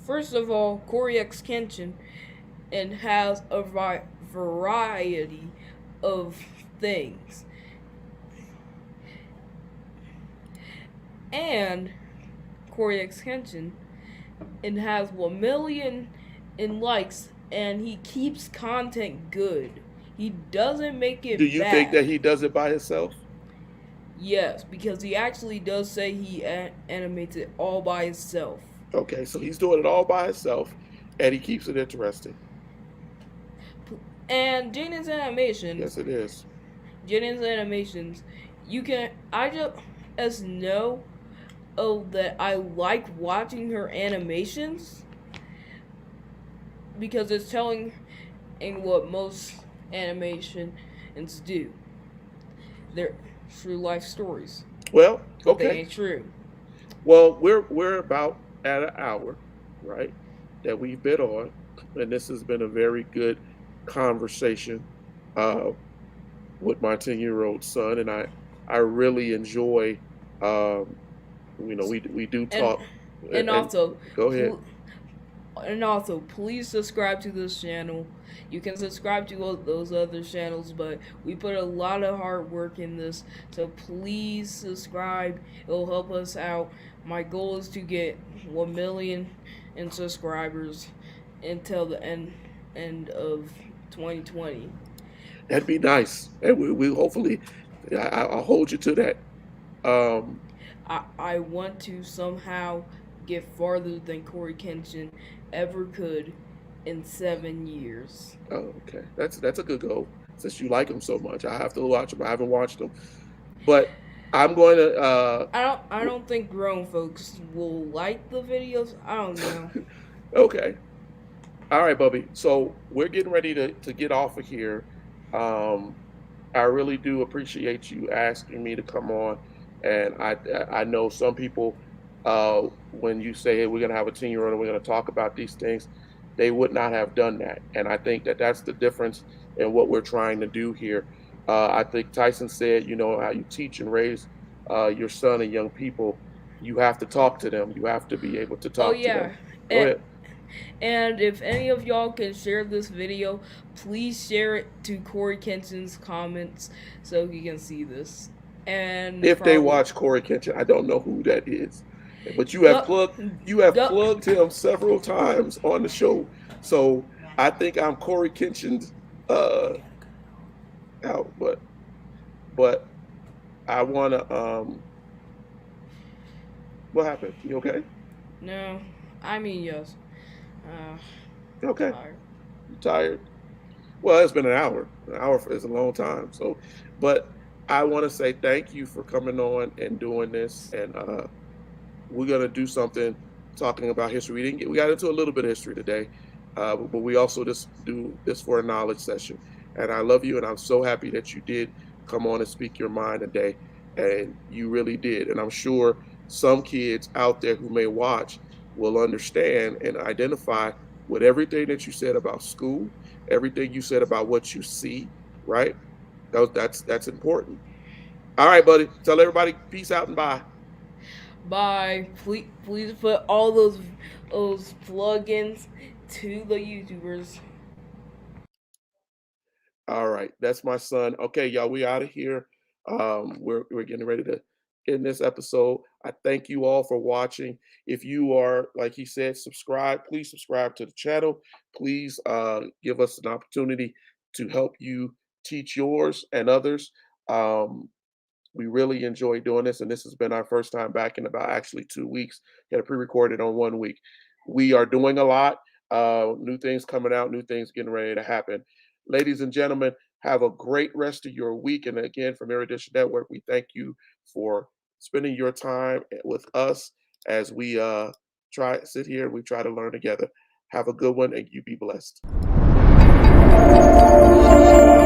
First of all, Corey X Kenshin and has a variety of things. And Corey X Kenshin and has 1 million in likes, and he keeps content good. He doesn't make Do it you think bad. that he does it by himself? Yes, because he actually does say he animates it all by himself. Okay, so he's doing it all by himself, and he keeps it interesting. And Jaden's Yes, animations, it is. Jaden's animations, you can I just know that I like watching her animations because it's telling in what most animations do. They're true life stories, Well, but they okay. ain't true. Well, we're about at an hour, right? That we've been on, and this has been a very good conversation uh, with my 10-year-old son, and I really enjoy. Um, we do And talk, and and also, go ahead. pl- and also, please subscribe to this channel. You can subscribe to all those other channels, but we put a lot of hard work in this, so please subscribe. It'll help us out. My goal is to get 1 million in subscribers until the end of 2020. That'd be nice, and we hopefully I'll hold you to that. Um, I want to somehow get farther than Corey Kenshin ever could in 7 years. oh, okay, that's a good goal. Since you like him so much, I have to watch him. I haven't watched him, but I'm going to I don't think grown folks will like the videos. I don't know. okay. All right, Bubby. So we're getting ready to get off of here. Um, I really do appreciate you asking me to come on, and I know some people, when you say, "Hey, we're gonna have a 10-year-old and we're gonna talk about these things," they would not have done that, and I think that that's the difference in what we're trying to do here. I think Tyson said, you know, how you teach and raise your son and young people, you have to talk to them. You have to be able to Oh talk to them. yeah. Go And ahead. and if any of y'all can share this video, please share it to Corey Kenshin's comments so he can see this. And If they probably watch Corey Kenshin, I don't know who that is, but go you have go plugged him several times on the show. So I think I'm Corey Kenshin's uh out, but I wanna what happened? You okay? No, I mean yes. Uh, Okay. tired. You tired? Well, it's been an hour. An hour is a long time. So but I want to say thank you for coming on and doing this. And we're gonna do something talking about history. We got into a little bit of history today, but we also just do this for a knowledge session. And I love you, and I'm so happy that you did come on and speak your mind today, and you really did. And I'm sure some kids out there who may watch will understand and identify with everything that you said about school, everything you said about what you see. Right? That's important. All right, buddy. Tell everybody peace out and bye. Bye. Please put all those plugins to the YouTubers. All right, that's my son. Okay, y'all, we out of here. We're getting ready to end this episode. I thank you all for watching. If you are, like he said, subscribe, please subscribe to the channel. Please give us an opportunity to help you teach yours and others. Um, we really enjoy doing this, and this has been our first time back in about actually 2 weeks. Had a pre-recorded on 1 week. We are doing a lot. New things coming out, new things getting ready to happen. Ladies and gentlemen, have a great rest of your week. And again, from Erudition Network, we thank you for spending your time with us as we try sit here and we try to learn together. Have a good one, and you be blessed.